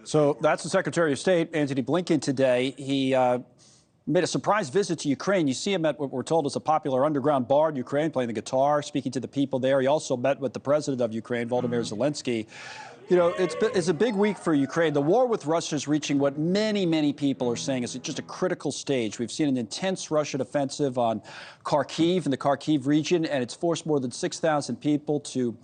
So that's the Secretary of State, Antony Blinken, today. He made a surprise visit to Ukraine. You see him at what we're told is a popular underground bar in Ukraine, playing the guitar, speaking to the people there. He also met with the president of Ukraine, Volodymyr Zelensky. You know, it's a big week for Ukraine. The war with Russia is reaching what many people are saying is just a critical stage. We've seen an intense Russian offensive on Kharkiv in the Kharkiv region, and it's forced more than 6,000 people to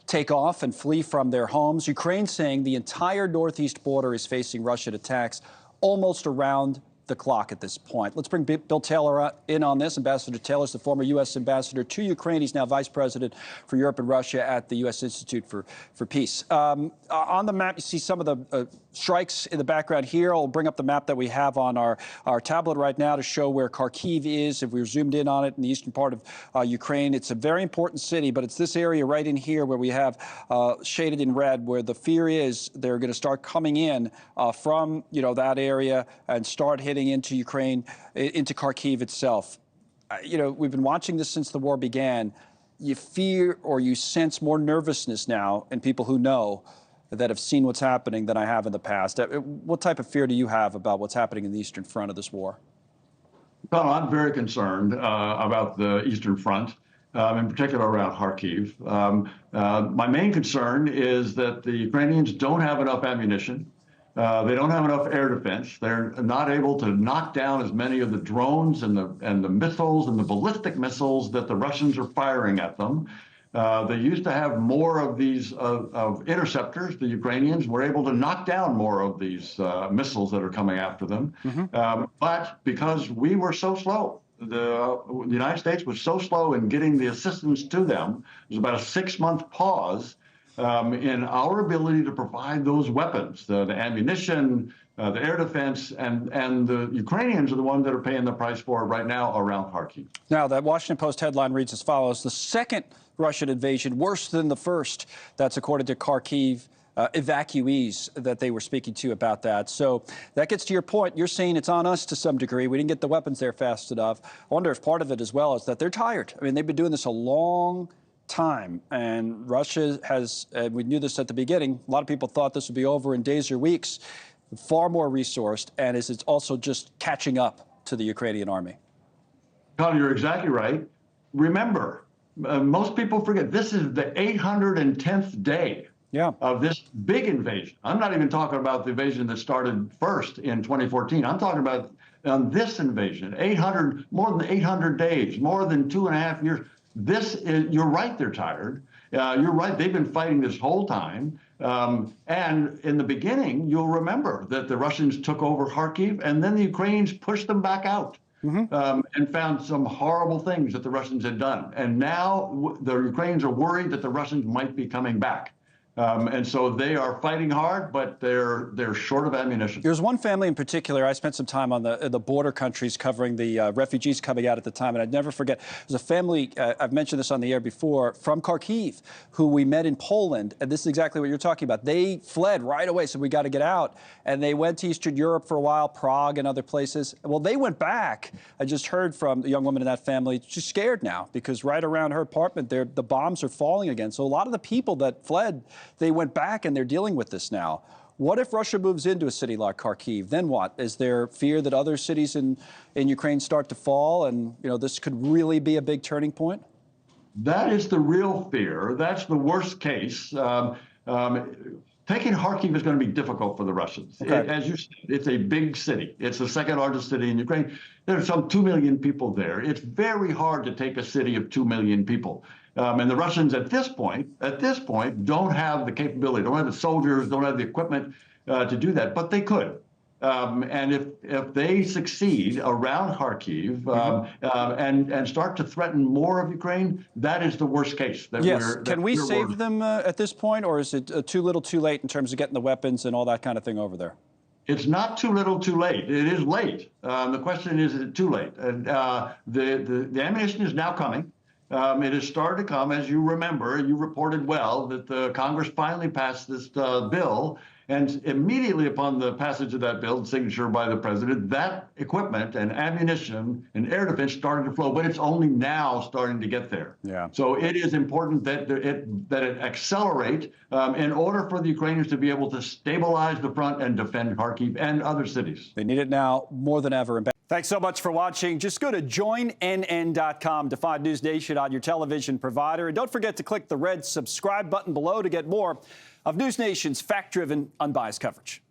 take off and flee from their homes. Ukraine saying the entire northeast border is facing Russian attacks almost around the clock at this point. Let's bring Bill Taylor in on this. Ambassador Taylor is the former U.S. ambassador to Ukraine. He's now vice president for Europe and Russia at the U.S. Institute for Peace. On the map, you see some of the strikes in the background here. I'll bring up the map that we have on our tablet right now to show where Kharkiv is. If we were zoomed in on it in the eastern part of Ukraine, it's a very important city, but it's this area right in here where we have shaded in red, where the fear is they're going to start coming in from that area and start hitting into Ukraine, into Kharkiv itself. We've been watching this since the war began. You fear or you sense more nervousness now in people who know that have seen what's happening than I have in the past. What type of fear do you have about what's happening in the Eastern Front of this war? Well, I'm very concerned about the Eastern Front, in particular around Kharkiv. My main concern is that the Ukrainians don't have enough ammunition. They don't have enough air defense. They're not able to knock down as many of the drones and the missiles and the ballistic missiles that the Russians are firing at them. They used to have more of these of interceptors. The Ukrainians were able to knock down more of these missiles that are coming after them. But because we were so slow, the United States was so slow in getting the assistance to them, there's about a 6-month pause in our ability to provide those weapons, the ammunition, the air defense, and the Ukrainians are the ones that are paying the price for it right now around Kharkiv. Now, that Washington Post headline reads as follows: the second Russian invasion worse than the first. That's according to Kharkiv evacuees that they were speaking to about that. So that gets to your point. You're saying it's on us to some degree. We didn't get the weapons there fast enough. I wonder if part of it as well is that they're tired. I mean, they've been doing this a long time, and Russia has, we knew this at the beginning, a lot of people thought this would be over in days or weeks, far more resourced, and it's also just catching up to the Ukrainian army. Connell, you're exactly right. Remember, most people forget, this is the 810th day of this big invasion. I'm not even talking about the invasion that started first in 2014. I'm talking about this invasion, more than 800 days, more than 2.5 years. This is, you're right, they're tired. You're right, they've been fighting this whole time. And in the beginning, you'll remember that the Russians took over Kharkiv, and then the Ukrainians pushed them back out and found some horrible things that the Russians had done. And now the Ukrainians are worried that the Russians might be coming back. And so they are fighting hard, but they're short of ammunition. There's one family in particular. I spent some time on the border countries covering the refugees coming out at the time, and I'd never forget. There's a family, I've mentioned this on the air before, from Kharkiv, who we met in Poland, and this is exactly what you're talking about. They fled right away, said we got to get out, and they went to Eastern Europe for a while, Prague and other places. Well, they went back. I just heard from the young woman in that family. She's scared now because right around her apartment, the bombs are falling again. So a lot of the people that fled, they went back and they're dealing with this now. What if Russia moves into a city like Kharkiv? Then what? Is there fear that other cities in Ukraine start to fall and this could really be a big turning point? That is the real fear. That's the worst case. Taking Kharkiv is going to be difficult for the Russians. Okay. As you said, it's a big city. It's the second largest city in Ukraine. There are some 2 million people there. It's very hard to take a city of 2 million people. And the Russians at this point, don't have the capability, don't have the soldiers, don't have the equipment to do that, but they could. And if they succeed around Kharkiv and start to threaten more of Ukraine, that is the worst case. Can we save them at this point, or is it too little too late in terms of getting the weapons and all that kind of thing over there? It's not too little too late. It is late. The question is it too late? And the ammunition is now coming. It has started to come. As you remember, you reported well that the Congress finally passed this bill, And immediately upon the passage of that bill, and signature by the president, that equipment and ammunition and air defense started to flow, but it's only now starting to get there. Yeah. So it is important that it accelerate in order for the Ukrainians to be able to stabilize the front and defend Kharkiv and other cities. They need it now more than ever. Thanks so much for watching. Just go to joinnn.com to find NewsNation on your television provider. And don't forget to click the red subscribe button below to get more of NewsNation's fact-driven, unbiased coverage.